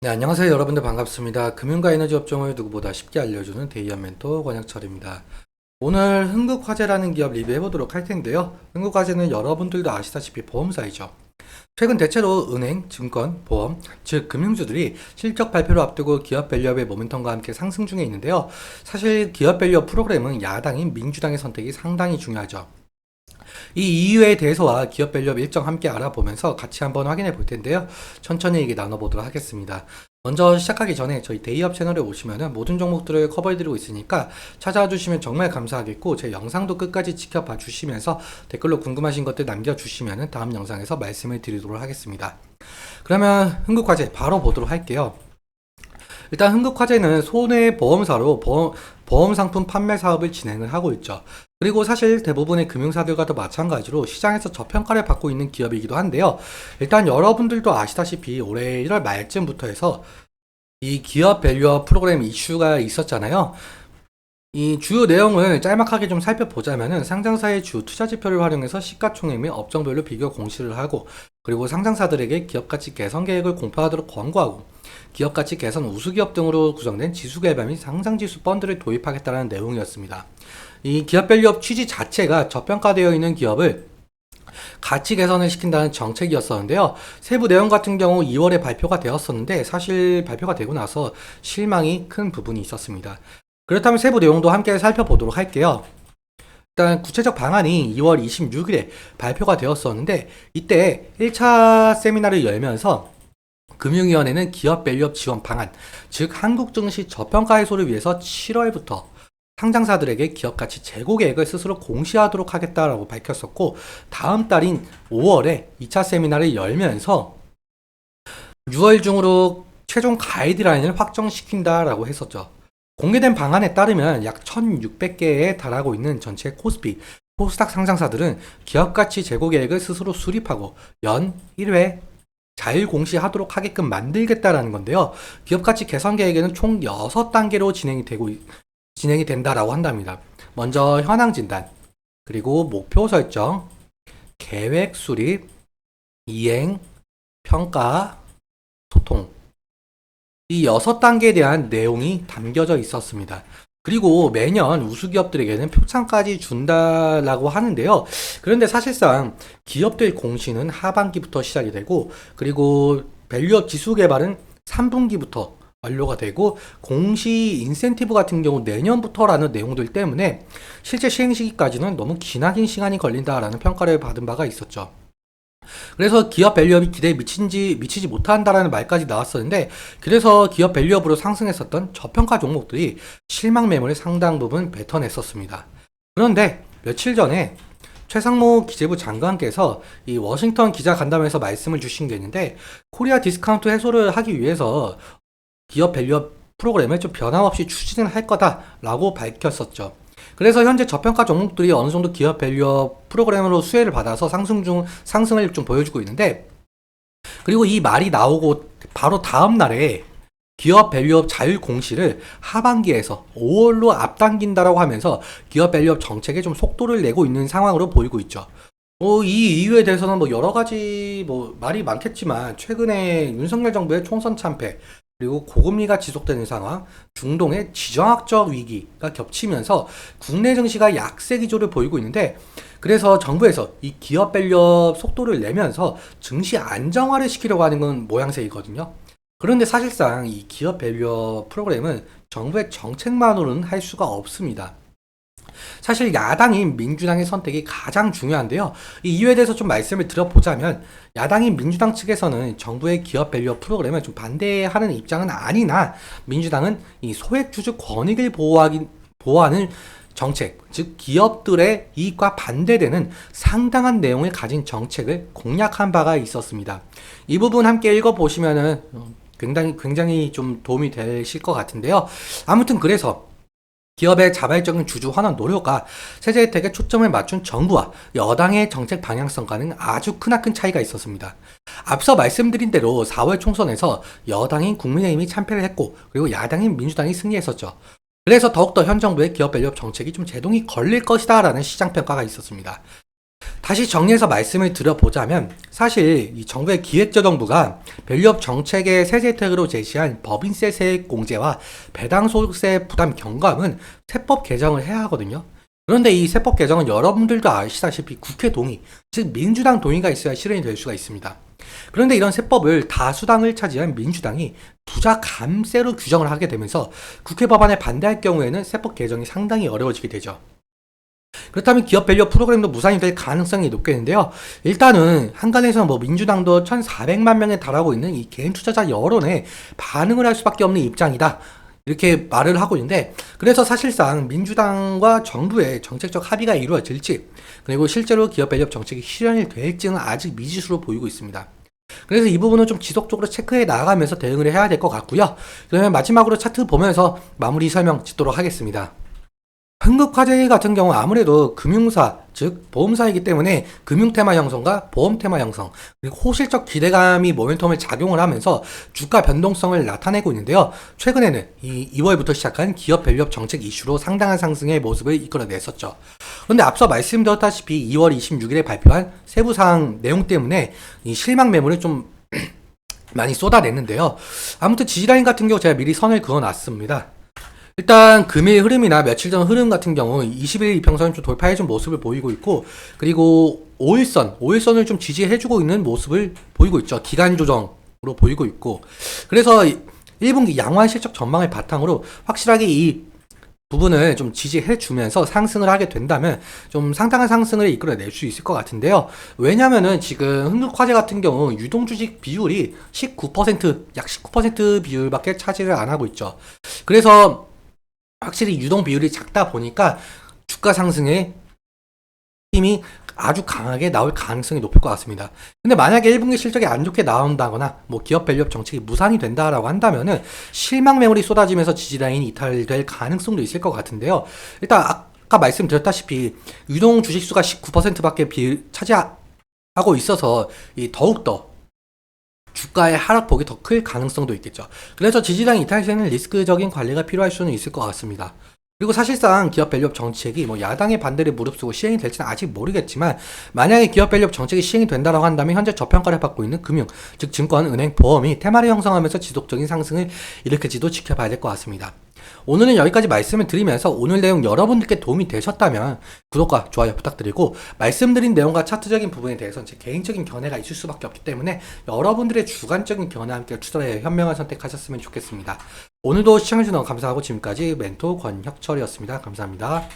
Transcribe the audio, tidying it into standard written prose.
네, 안녕하세요. 여러분들 반갑습니다. 금융과 에너지 업종을 누구보다 쉽게 알려주는 데이언 멘토 권혁철입니다. 오늘 흥국화재라는 기업 리뷰해보도록 할 텐데요. 흥국화재는 여러분들도 아시다시피 보험사이죠. 최근 대체로 은행, 증권, 보험, 즉 금융주들이 실적 발표를 앞두고 기업 밸류업의 모멘텀과 함께 상승 중에 있는데요. 사실 기업 밸류업 프로그램은 야당인 민주당의 선택이 상당히 중요하죠. 이 이유에 대해서와 기업 밸류업 일정 함께 알아보면서 같이 한번 확인해 볼 텐데요. 천천히 얘기 나눠보도록 하겠습니다. 먼저 시작하기 전에 저희 데이업 채널에 오시면은 모든 종목들을 커버해드리고 있으니까 찾아와 주시면 정말 감사하겠고, 제 영상도 끝까지 지켜봐 주시면서 댓글로 궁금하신 것들 남겨주시면은 다음 영상에서 말씀을 드리도록 하겠습니다. 그러면 흥국화재 바로 보도록 할게요. 일단 흥국화재는 손해보험사로 보험 상품 판매 사업을 진행을 하고 있죠. 그리고 사실 대부분의 금융사들과도 마찬가지로 시장에서 저평가를 받고 있는 기업이기도 한데요. 일단 여러분들도 아시다시피 올해 1월 말쯤부터 해서 이 기업 밸류업 프로그램 이슈가 있었잖아요. 이 주요 내용을 짤막하게 좀 살펴보자면은 상장사의 주 투자 지표를 활용해서 시가총액 및 업종별로 비교 공시를 하고, 그리고 상장사들에게 기업가치 개선 계획을 공표하도록 권고하고, 기업가치 개선 우수기업 등으로 구성된 지수개발 및 상장지수 펀드를 도입하겠다는 내용이었습니다. 이 기업 밸류업 취지 자체가 저평가되어 있는 기업을 가치 개선을 시킨다는 정책이었었는데요. 세부 내용 같은 경우 2월에 발표가 되었었는데 사실 발표가 되고 나서 실망이 큰 부분이 있었습니다. 그렇다면 세부 내용도 함께 살펴보도록 할게요. 일단 구체적 방안이 2월 26일에 발표가 되었었는데, 이때 1차 세미나를 열면서 금융위원회는 기업 밸류업 지원 방안, 즉 한국 증시 저평가 해소를 위해서 7월부터 상장사들에게 기업가치 재고 계획을 스스로 공시하도록 하겠다라고 밝혔었고, 다음 달인 5월에 2차 세미나를 열면서 6월 중으로 최종 가이드라인을 확정시킨다라고 했었죠. 공개된 방안에 따르면 약 1600개에 달하고 있는 전체 코스피, 코스닥 상장사들은 기업가치 재고 계획을 스스로 수립하고 연 1회 자율 공시하도록 하게끔 만들겠다라는 건데요. 기업가치 개선 계획에는 총 6단계로 진행이 된다라고 한답니다. 먼저 현황 진단, 그리고 목표 설정, 계획 수립, 이행, 평가, 소통. 이 6단계에 대한 내용이 담겨져 있었습니다. 그리고 매년 우수기업들에게는 표창까지 준다라고 하는데요. 그런데 사실상 기업들 공시는 하반기부터 시작이 되고, 그리고 밸류업 지수 개발은 3분기부터 완료가 되고, 공시 인센티브 같은 경우 내년부터라는 내용들 때문에 실제 시행 시기까지는 너무 기나긴 시간이 걸린다라는 평가를 받은 바가 있었죠. 그래서 기업 밸류업이 기대에 미치지 못한다라는 말까지 나왔었는데, 그래서 기업 밸류업으로 상승했었던 저평가 종목들이 실망 매물을 상당 부분 뱉어냈었습니다. 그런데 며칠 전에 최상무 기재부 장관께서 이 워싱턴 기자 간담회에서 말씀을 주신 게 있는데, 코리아 디스카운트 해소를 하기 위해서 기업 밸류업 프로그램을 좀 변함없이 추진을 할 거다라고 밝혔었죠. 그래서 현재 저평가 종목들이 어느 정도 기업 밸류업 프로그램으로 수혜를 받아서 상승을 좀 보여주고 있는데, 그리고 이 말이 나오고 바로 다음 날에 기업 밸류업 자율 공시를 하반기에서 5월로 앞당긴다라고 하면서 기업 밸류업 정책에 좀 속도를 내고 있는 상황으로 보이고 있죠. 이 이유에 대해서는 뭐 여러 가지 뭐 말이 많겠지만, 최근에 윤석열 정부의 총선 참패, 그리고 고금리가 지속되는 상황, 중동의 지정학적 위기가 겹치면서 국내 증시가 약세 기조를 보이고 있는데, 그래서 정부에서 이 기업 밸류업 속도를 내면서 증시 안정화를 시키려고 하는 건 모양새이거든요. 그런데 사실상 이 기업 밸류업 프로그램은 정부의 정책만으로는 할 수가 없습니다. 사실 야당인 민주당의 선택이 가장 중요한데요. 이 이유에 대해서 좀 말씀을 드려보자면, 야당인 민주당 측에서는 정부의 기업 밸류업 프로그램을 좀 반대하는 입장은 아니나, 민주당은 이 소액주주 권익을 보호하는 정책, 즉 기업들의 이익과 반대되는 상당한 내용을 가진 정책을 공약한 바가 있었습니다. 이 부분 함께 읽어보시면은 굉장히 좀 도움이 되실 것 같은데요. 아무튼 그래서 기업의 자발적인 주주 환원 노력과 세제 혜택에 초점을 맞춘 정부와 여당의 정책 방향성과는 아주 크나큰 차이가 있었습니다. 앞서 말씀드린 대로 4월 총선에서 여당인 국민의힘이 참패를 했고, 그리고 야당인 민주당이 승리했었죠. 그래서 더욱더 현 정부의 기업 밸류업 정책이 좀 제동이 걸릴 것이다 라는 시장 평가가 있었습니다. 다시 정리해서 말씀을 드려보자면 사실 이 정부의 기획재정부가 밸류업 정책의 세제 혜택으로 제시한 법인세 세액 공제와 배당소득세 부담 경감은 세법 개정을 해야 하거든요. 그런데 이 세법 개정은 여러분들도 아시다시피 국회 동의, 즉 민주당 동의가 있어야 실현이 될 수가 있습니다. 그런데 이런 세법을 다수당을 차지한 민주당이 부자 감세로 규정을 하게 되면서 국회 법안에 반대할 경우에는 세법 개정이 상당히 어려워지게 되죠. 그렇다면 기업 밸류 프로그램도 무산이 될 가능성이 높겠는데요. 일단은 한간에서 뭐 민주당도 1,400만 명에 달하고 있는 이 개인 투자자 여론에 반응을 할 수밖에 없는 입장이다. 이렇게 말을 하고 있는데, 그래서 사실상 민주당과 정부의 정책적 합의가 이루어질지, 그리고 실제로 기업 밸류 정책이 실현이 될지는 아직 미지수로 보이고 있습니다. 그래서 이 부분은 좀 지속적으로 체크해 나가면서 대응을 해야 될 것 같고요. 그러면 마지막으로 차트 보면서 마무리 설명 짓도록 하겠습니다. 흥국화재 같은 경우 아무래도 금융사, 즉 보험사이기 때문에 금융 테마 형성과 보험 테마 형성, 그리고 호실적 기대감이 모멘텀을 작용을 하면서 주가 변동성을 나타내고 있는데요. 최근에는 이 2월부터 시작한 기업 밸류업 정책 이슈로 상당한 상승의 모습을 이끌어냈었죠. 그런데 앞서 말씀드렸다시피 2월 26일에 발표한 세부사항 내용 때문에 이 실망 매물을 좀 많이 쏟아냈는데요. 아무튼 지지라인 같은 경우 제가 미리 선을 그어놨습니다. 일단 금일 흐름이나 며칠 전 흐름 같은 경우 21일 이평선을 좀 돌파해준 모습을 보이고 있고, 그리고 5일선을 좀 지지해주고 있는 모습을 보이고 있죠. 기간 조정으로 보이고 있고, 그래서 1분기 양호한 실적 전망을 바탕으로 확실하게 이 부분을 좀 지지해주면서 상승을 하게 된다면 좀 상당한 상승을 이끌어낼 수 있을 것 같은데요. 왜냐면은 지금 흥국화재 같은 경우 유동주식 비율이 19%, 약 19% 비율밖에 차지를 안 하고 있죠. 그래서 확실히 유동 비율이 작다 보니까 주가 상승의 힘이 아주 강하게 나올 가능성이 높을 것 같습니다. 근데 만약에 1분기 실적이 안 좋게 나온다거나 뭐 기업 밸류업 정책이 무산이 된다라고 한다면은 실망 매물이 쏟아지면서 지지라인이 이탈될 가능성도 있을 것 같은데요. 일단 아까 말씀드렸다시피 유동 주식수가 19%밖에 차지하고 있어서 더욱더 주가의 하락폭이 더 클 가능성도 있겠죠. 그래서 지지라인 이탈 시에는 리스크적인 관리가 필요할 수는 있을 것 같습니다. 그리고 사실상 기업 밸류업 정책이 뭐 야당의 반대를 무릅쓰고 시행이 될지는 아직 모르겠지만, 만약에 기업 밸류업 정책이 시행이 된다고 한다면 현재 저평가를 받고 있는 금융, 즉 증권, 은행, 보험이 테마를 형성하면서 지속적인 상승을 일으킬지도 지켜봐야 될 것 같습니다. 오늘은 여기까지 말씀을 드리면서 오늘 내용 여러분들께 도움이 되셨다면 구독과 좋아요 부탁드리고, 말씀드린 내용과 차트적인 부분에 대해서는 제 개인적인 견해가 있을 수밖에 없기 때문에 여러분들의 주관적인 견해와 함께 투자에 현명한 선택하셨으면 좋겠습니다. 오늘도 시청해주셔서 감사하고 지금까지 멘토 권혁철이었습니다. 감사합니다.